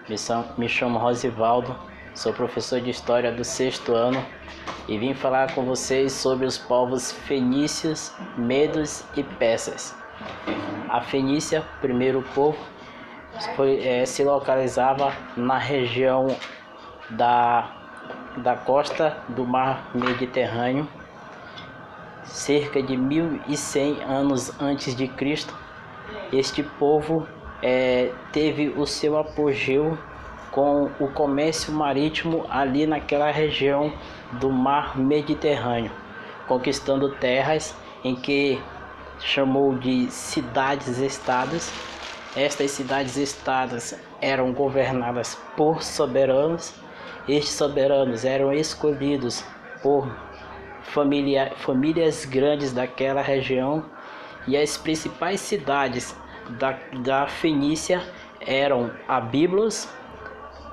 Me chamo Rosivaldo, sou professor de História do 6º ano e vim falar com vocês sobre os povos fenícios, medos e persas. A Fenícia, primeiro povo, se localizava na região da costa do mar Mediterrâneo, cerca de 1100 anos antes de Cristo. Este povo teve o seu apogeu com o comércio marítimo ali naquela região do mar Mediterrâneo, conquistando terras em que chamou de cidades-estados. Estas cidades-estados eram governadas por soberanos. Estes soberanos eram escolhidos por famílias grandes daquela região, e as principais cidades da Fenícia eram a Biblos,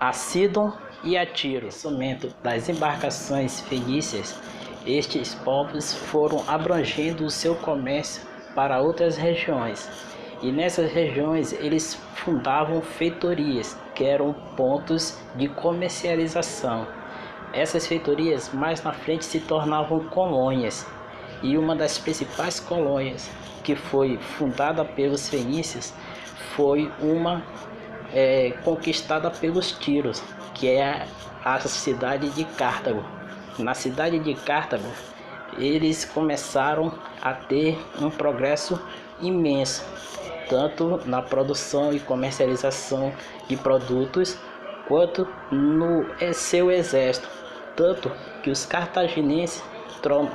a Sidon e a Tiro. No momento das embarcações fenícias, estes povos foram abrangendo o seu comércio para outras regiões, e nessas regiões eles fundavam feitorias, que eram pontos de comercialização. Essas feitorias mais na frente se tornavam colônias, e uma das principais colônias que foi fundada pelos fenícios foi uma conquistada pelos tíros, que é a cidade de Cartago. Na cidade de Cartago, eles começaram a ter um progresso imenso, tanto na produção e comercialização de produtos, quanto no seu exército, tanto que os cartaginenses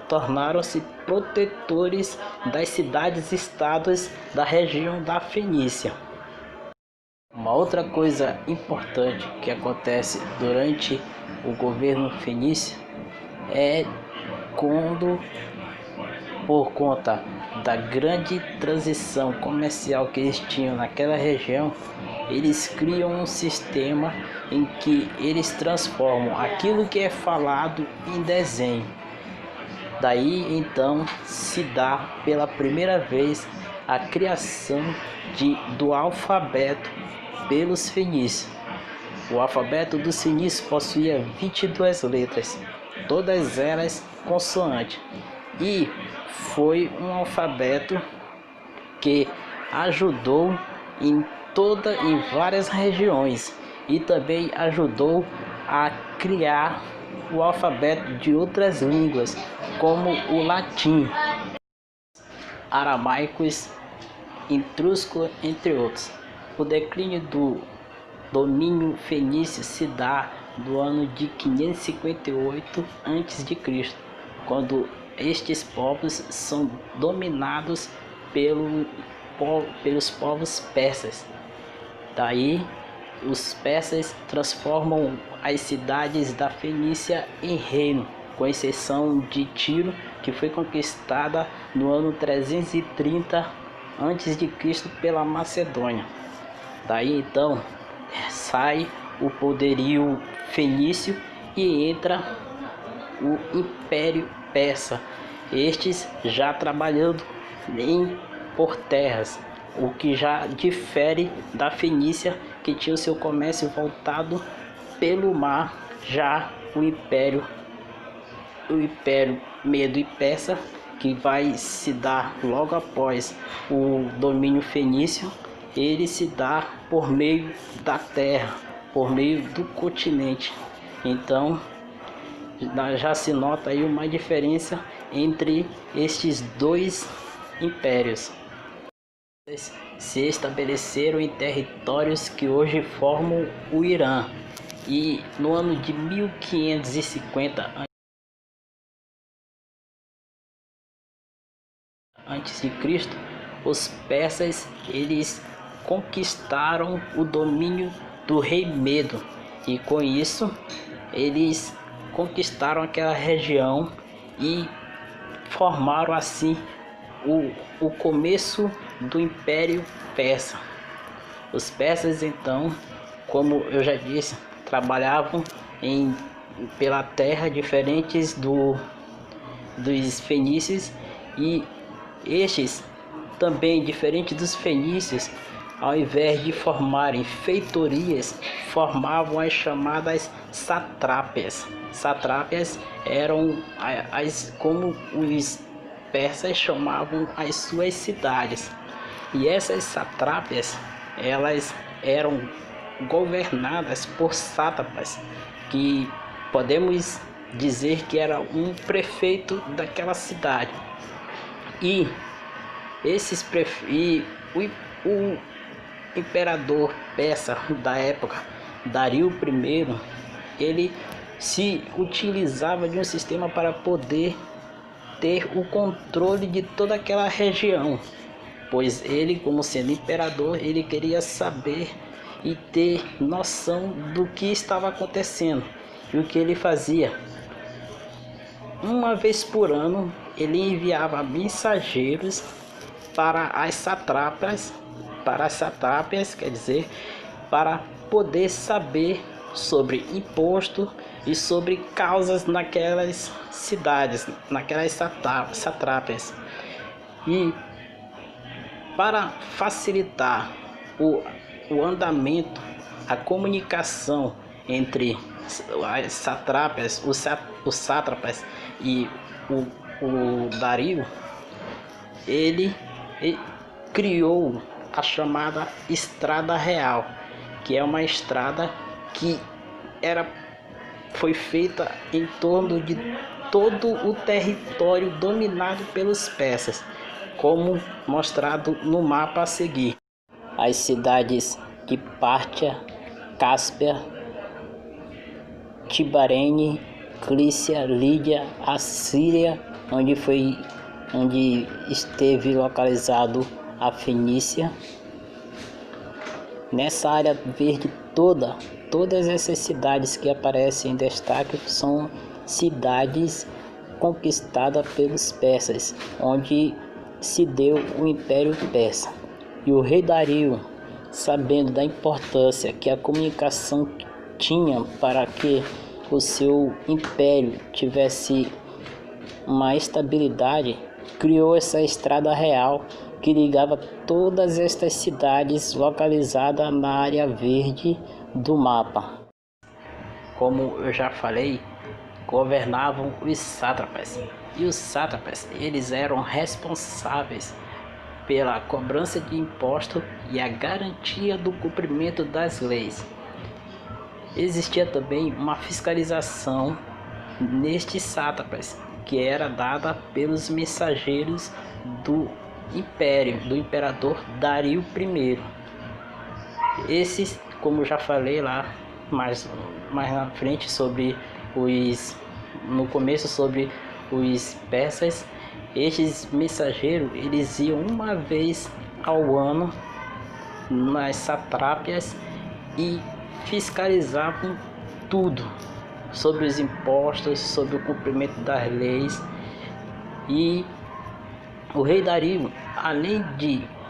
tornaram-se protetores das cidades-estados da região da Fenícia. Uma outra coisa importante que acontece durante o governo fenício é quando, por conta da grande transição comercial que eles tinham naquela região, eles criam um sistema em que eles transformam aquilo que é falado em desenho. Daí então se dá pela primeira vez a criação do alfabeto pelos fenícios. O alfabeto dos fenícios possuía 22 letras, todas elas consoantes, e foi um alfabeto que ajudou em várias regiões, e também ajudou a criar o alfabeto de outras línguas, como o latim, aramaicos, etrusco, entre outros. O declínio do domínio fenício se dá do ano de 558 a.C., quando estes povos são dominados pelos povos persas. Daí os persas transformam as cidades da Fenícia em reino, com exceção de Tiro, que foi conquistada no ano 330 a.C. pela Macedônia. Daí então sai o poderio fenício e entra o Império Persa, estes já trabalhando por terras, o que já difere da Fenícia, que tinha o seu comércio voltado pelo mar. Já o Império Medo e Persa, que vai se dar logo após o domínio fenício, ele se dá por meio da terra, por meio do continente. Então já se nota aí uma diferença entre estes dois impérios. Se estabeleceram em territórios que hoje formam o Irã, e no ano de 1550 a.C., os persas eles conquistaram o domínio do rei Medo, e com isso eles conquistaram aquela região e formaram assim o começo do Império Persa. Os persas então, como eu já disse, trabalhavam pela terra, diferentes dos fenícios, e estes também, diferente dos fenícios, ao invés de formarem feitorias, formavam as chamadas satrápias. Satrápias eram como os persas chamavam as suas cidades. E essas satrápias, elas eram governadas por sátrapas, que podemos dizer que era um prefeito daquela cidade. E o imperador persa da época, Dario I, ele se utilizava de um sistema para poder ter o controle de toda aquela região, pois ele, como sendo imperador, ele queria saber e ter noção do que estava acontecendo. E o que ele fazia? Uma vez por ano, ele enviava mensageiros para as satrápias, quer dizer, para poder saber sobre imposto e sobre causas naquelas cidades, naquelas satrápias. E para facilitar o andamento, a comunicação entre as satrápias, os sátrapas e o Dario, ele criou a chamada Estrada Real, que é uma estrada que foi feita em torno de todo o território dominado pelos persas, como mostrado no mapa a seguir. As cidades de Pártia, Cáspia, Tibarene, Clícia, Lídia, Assíria, onde esteve localizado a Fenícia. Nessa área verde todas essas cidades que aparecem em destaque são cidades conquistadas pelos persas, onde se deu o Império Persa. E o rei Dario, sabendo da importância que a comunicação tinha para que o seu império tivesse uma estabilidade, criou essa estrada real que ligava todas estas cidades localizadas na área verde do mapa. Como eu já falei, governavam os sátrapas. E os sátrapas, eles eram responsáveis pela cobrança de imposto e a garantia do cumprimento das leis. Existia também uma fiscalização nestes sátrapas, que era dada pelos mensageiros do império, do imperador Dario I. Esses, como já falei lá mais na frente no começo sobre os persas, estes mensageiros, eles iam uma vez ao ano nas satrápias e fiscalizavam tudo sobre os impostos, sobre o cumprimento das leis. E o rei Dario, além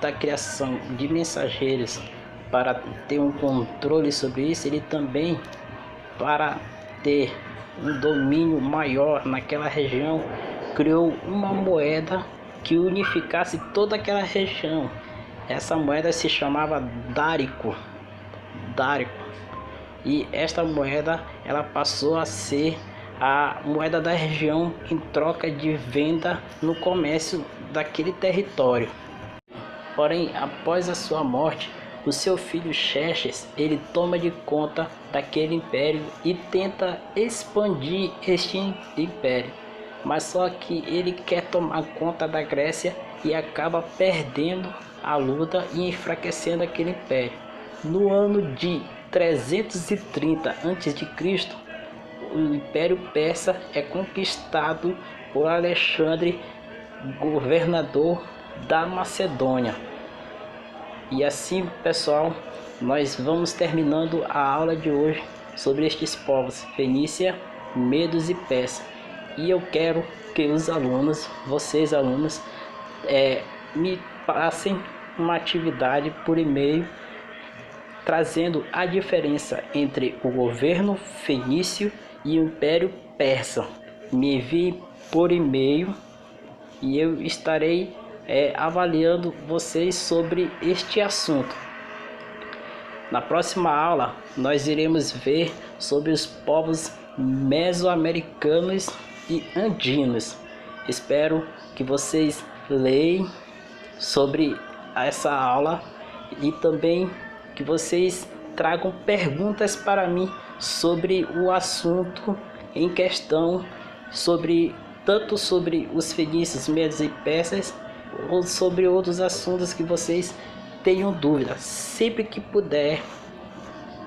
da criação de mensageiros para ter um controle sobre isso, ele também, para ter um domínio maior naquela região, criou uma moeda que unificasse toda aquela região. Essa moeda se chamava Dárico. E esta moeda, ela passou a ser a moeda da região em troca de venda no comércio daquele território. Porém, após a sua morte, o seu filho Xerxes, ele toma de conta daquele império e tenta expandir este império. Mas só que ele quer tomar conta da Grécia e acaba perdendo a luta e enfraquecendo aquele império. No ano de 330 a.C., o Império Persa é conquistado por Alexandre, governador da Macedônia. E assim, pessoal, nós vamos terminando a aula de hoje sobre estes povos, Fenícia, Medos e Persa. E eu quero que os alunos, vocês alunos, me passem uma atividade por e-mail trazendo a diferença entre o governo fenício e o Império Persa. Me envie por e-mail e eu estarei avaliando vocês sobre este assunto. Na próxima aula, nós iremos ver sobre os povos mesoamericanos e andinos. Espero que vocês leiam sobre essa aula e também que vocês tragam perguntas para mim sobre o assunto em questão, tanto sobre os fenícios, medos e persas, ou sobre outros assuntos que vocês tenham dúvidas. Sempre que puder,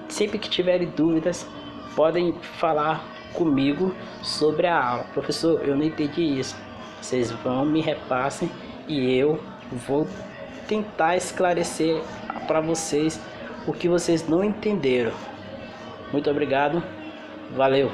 sempre que tiverem dúvidas, podem falar comigo sobre a aula. Professor, eu não entendi isso. Vocês vão me repassem e eu vou tentar esclarecer para vocês o que vocês não entenderam. Muito obrigado. Valeu.